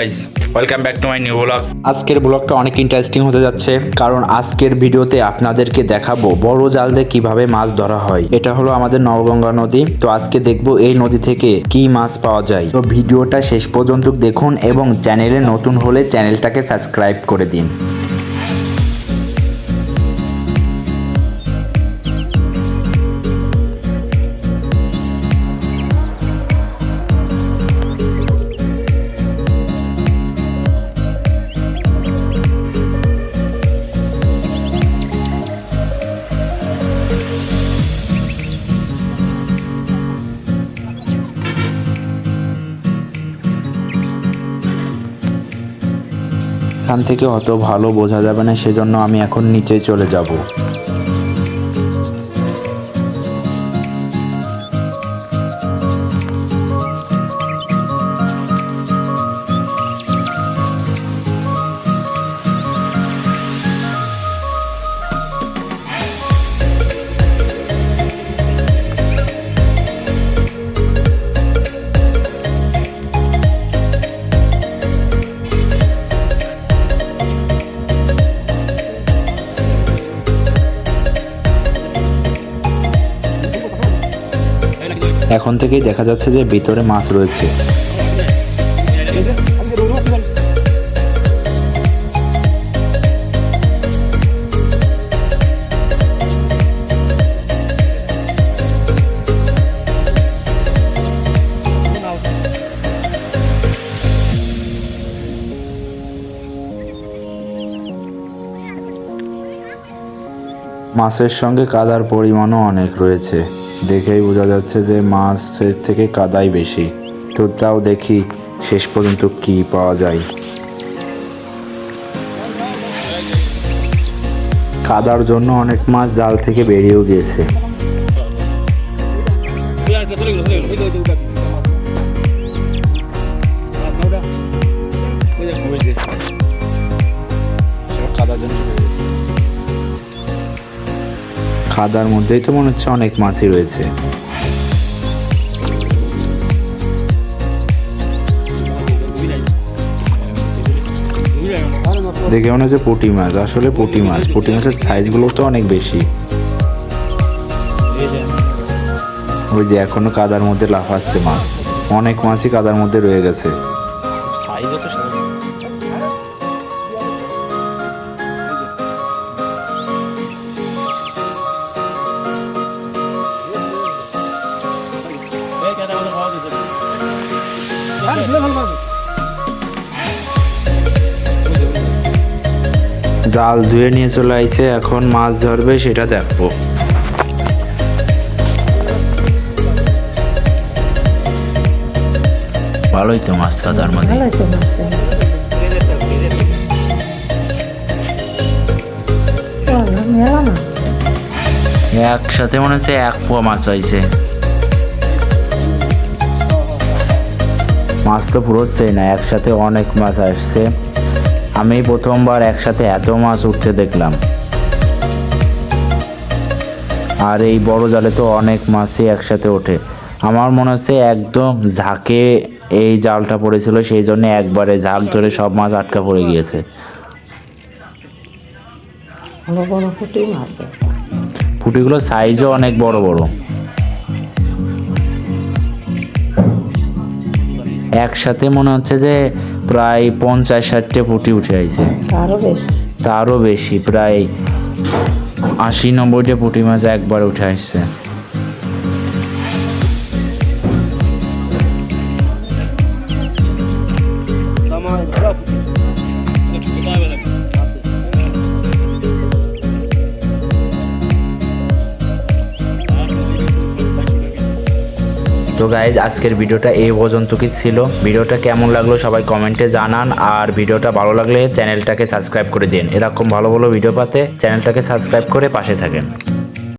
Guys, welcome back to my new blog. আজকের ব্লগটা অনেক ইন্টারেস্টিং হতে যাচ্ছে, কারণ আজকের ভিডিওতে আপনাদেরকে দেখাবো বড় জাল দিয়ে কিভাবে মাছ ধরা হয়। এটা হলো আমাদের নবগঙ্গা নদী। তো আজকে দেখবো এই নদী থেকে কি মাছ পাওয়া যায়। তো ভিডিওটা শেষ পর্যন্ত দেখুন এবং চ্যানেলে নতুন হলে চ্যানেলটাকে সাবস্ক্রাইব করে দিন। এখান থেকে অত ভালো বোঝা যাবে না, সেজন্য আমি এখন নিচে চলে যাব। এখন থেকেই দেখা যাচ্ছে যে ভিতরে মাছ রয়েছে। মাছের সঙ্গে কাদার পরিমাণও অনেক রয়েছে, দেখেই বোঝা যাচ্ছে যে মাছের থেকে কাদাই বেশি। তো যাও দেখি শেষ পর্যন্ত কি পাওয়া যায়। কাদার জন্য অনেক মাছ জাল থেকে বেরিয়েও গিয়েছে। কাদার মধ্যেই তো মনে হচ্ছে অনেক মাছই রয়েছে। দেখে মনে হচ্ছে পুঁটি মাছ, আসলে পুঁটি মাছ। পুঁটি মাছের সাইজগুলো তো অনেক বেশি। ওই যে এখনো কাদার মধ্যে লাফাচ্ছে মাছ, অনেক মাছই কাদার মধ্যে রয়ে গেছে। জাল ধুয়ে নিয়ে চলে আইছে, এখন মাছ ধরবে সেটা দেখবো। ভালোই তো মাছ কাদার মধ্যে। একসাথে মনে হচ্ছে 1 পোয়া মাছ হয়েছে। মাছ তো পুরোচ্ছেই না, একসাথে অনেক মাছ আসছে। আমি প্রথমবার একসাথে এত মাছ উঠতে দেখলাম। আর এই বড় জালে তো অনেক মাছই একসাথে ওঠে। আমার মনে হচ্ছে একদম ঝাঁকে এই জালটা পড়েছিল, সেই জন্য একবারে ঝাঁক ধরে সব মাছ আটকা পড়ে গিয়েছে। পুঁটিগুলো সাইজও অনেক বড় বড়। একসাথে মনে হচ্ছে যে প্রায় 50-60টা পুঁটি উঠে আইছে, তারও বেশি, প্রায় 80-90টা পুঁটি মাছ একবার উঠে আসছে। তো গাইজ, আজকের ভিডিওটা এই পর্যন্ত কি ছিল। ভিডিওটা কেমন লাগলো সবাই কমেন্টে জানান, আর ভিডিওটা ভালো লাগলে চ্যানেলটাকে সাবস্ক্রাইব করে দিন। এরকম ভালো ভালো ভিডিও পেতে চ্যানেলটাকে সাবস্ক্রাইব করে পাশে থাকেন।